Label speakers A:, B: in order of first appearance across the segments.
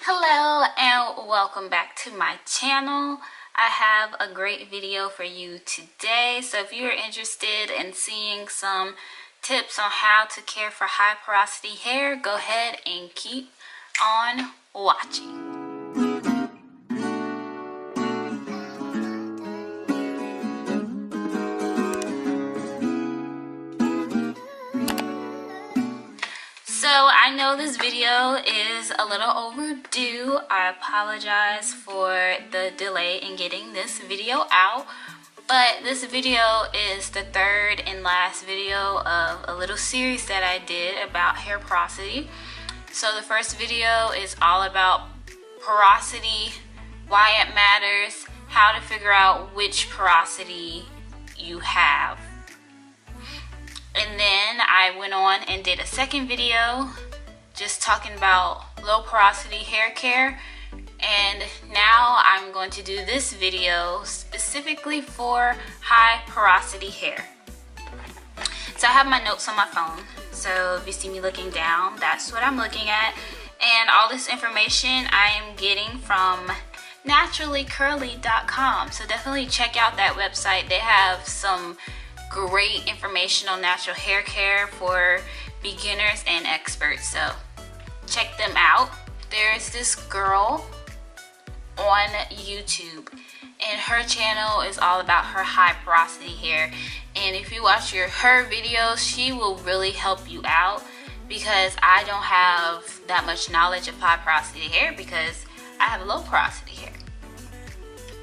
A: Hello and welcome back to my channel. I have a great video for you today. So if you're interested in seeing some tips on how to care for high porosity hair, go ahead and keep on watching. So I know this video is a little overdue. I apologize for the delay in getting this video out, but this video is the third and last video of a little series that I did about hair porosity. So the first video is all about porosity, why it matters, how to figure out which porosity you have. And then I went on and did a second video just talking about low porosity hair care. And now I'm going to do this video specifically for high porosity hair. So I have my notes on my phone. So if you see me looking down, that's what I'm looking at. And all this information I am getting from naturallycurly.com. So definitely check out that website. They have some great information on natural hair care for beginners and experts, so check them out. There's this girl on YouTube and her channel is all about her high porosity hair, and if you watch her videos, she will really help you out because I don't have that much knowledge of high porosity hair because I have low porosity hair.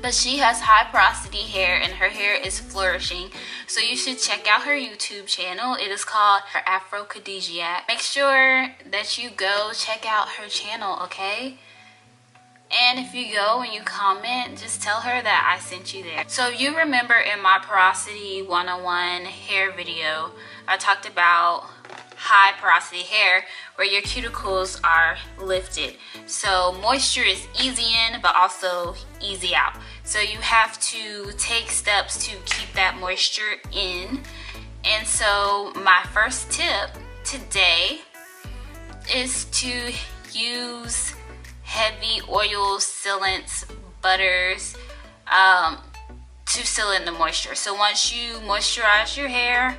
A: But she has high porosity hair and her hair is flourishing. So you should check out her YouTube channel. It is called Afro-Cadesiac. Make sure that you go check out her channel, okay? And if you go and you comment, just tell her that I sent you there. So you remember in my Porosity 101 hair video, I talked about high porosity hair where your cuticles are lifted. So moisture is easy in but also easy out. So you have to take steps to keep that moisture in. And so my first tip today is to use heavy oils, sealants, butters to seal in the moisture. So once you moisturize your hair,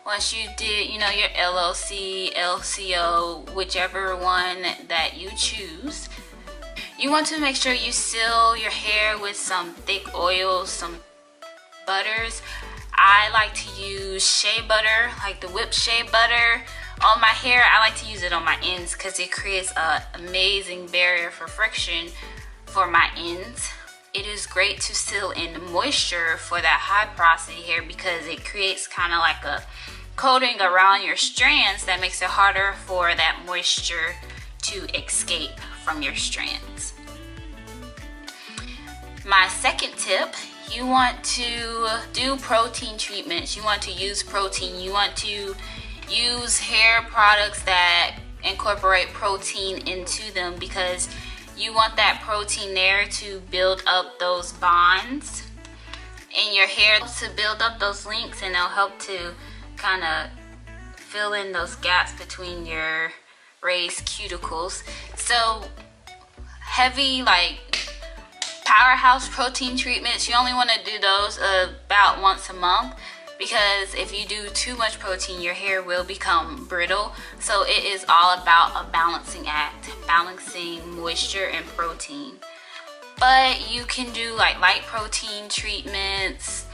A: once you did, your LOC, LCO, whichever one that you choose, you want to make sure you seal your hair with some thick oils, some butters. I like to use shea butter, like the whipped shea butter on my hair. I like to use it on my ends because it creates an amazing barrier for friction for my ends. It is great to seal in moisture for that high porosity hair because it creates kind of like a coating around your strands that makes it harder for that moisture to escape from your strands. My second tip, you want to do protein treatments. You want to use protein. You want to use hair products that incorporate protein into them because you want that protein there to build up those bonds in your hair, to build up those links, and it'll help to kind of fill in those gaps between your raised cuticles. So heavy, like powerhouse protein treatments, you only want to do those about once a month because if you do too much protein, your hair will become brittle. So it is all about a balancing act, balancing moisture and protein. But you can do like light protein treatments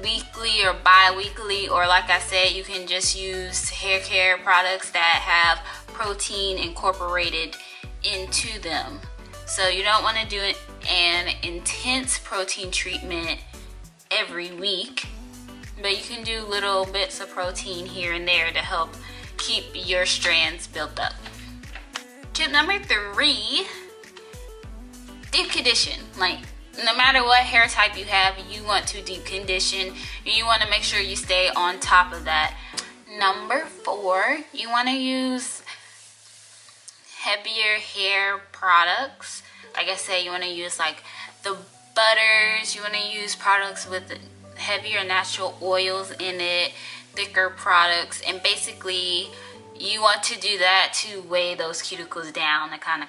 A: weekly or bi-weekly, or like I said, you can just use hair care products that have protein incorporated into them. So you don't want to do an intense protein treatment every week, but you can do little bits of protein here and there to help keep your strands built up. Tip number 3, deep condition. Like, no matter what hair type you have, you want to deep condition and you want to make sure you stay on top of that. Number 4, you want to use heavier hair products. Like I said, you want to use like the butters, you want to use products with heavier natural oils in it, thicker products, and basically you want to do that to weigh those cuticles down and kind of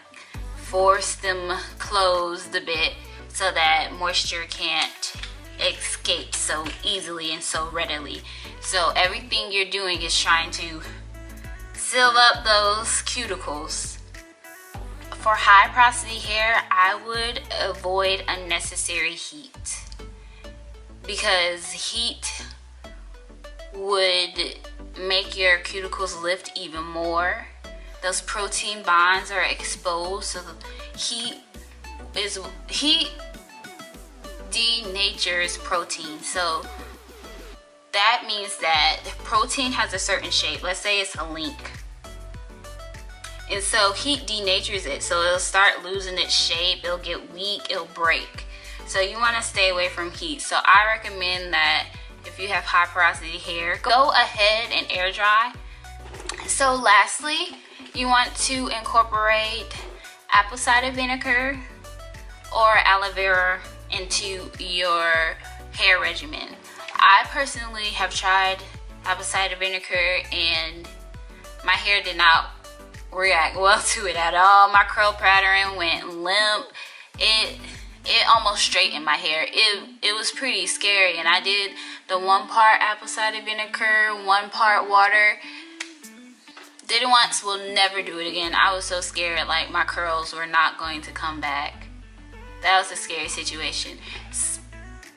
A: force them closed a bit so that moisture can't escape so easily and so readily. So everything you're doing is trying to seal up those cuticles. For high porosity hair, I would avoid unnecessary heat, because heat would make your cuticles lift even more. Those protein bonds are exposed, so the heat denatures protein. So that means that protein has a certain shape. Let's say it's a link. And so heat denatures it, so it'll start losing its shape, it'll get weak, it'll break. So you want to stay away from heat. So I recommend that if you have high porosity hair, go ahead and air dry. So lastly, you want to incorporate apple cider vinegar or aloe vera into your hair regimen. I personally have tried apple cider vinegar and my hair did not react well to it at all. My curl pattern went limp. It almost straightened my hair. It was pretty scary, and I did the 1 part apple cider vinegar, 1 part water. Did it once, will never do it again. I was so scared, like my curls were not going to come back. That was a scary situation.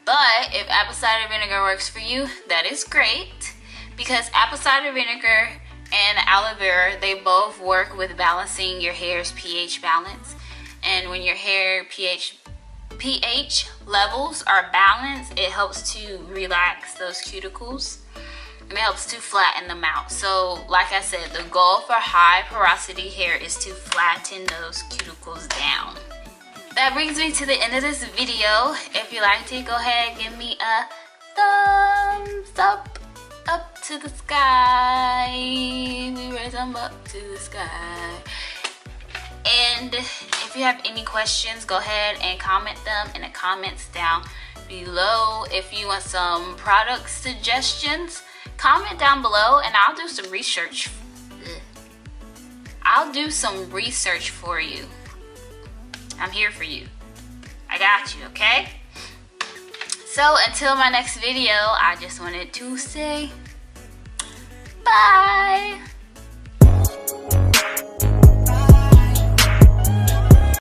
A: But if apple cider vinegar works for you, that is great, because apple cider vinegar and aloe vera, they both work with balancing your hair's pH balance. And when your hair pH levels are balanced, it helps to relax those cuticles and it helps to flatten them out. So like I said, the goal for high porosity hair is to flatten those cuticles down. That brings me to the end of this video. If you liked it, go ahead, give me a thumbs up to the sky. We raise them up to the sky. And if you have any questions, go ahead and comment them in the comments down below. If you want some product suggestions, comment down below and I'll do some research. I'll do some research for you. I'm here for you. I got you, okay? So until my next video, I just wanted to say bye.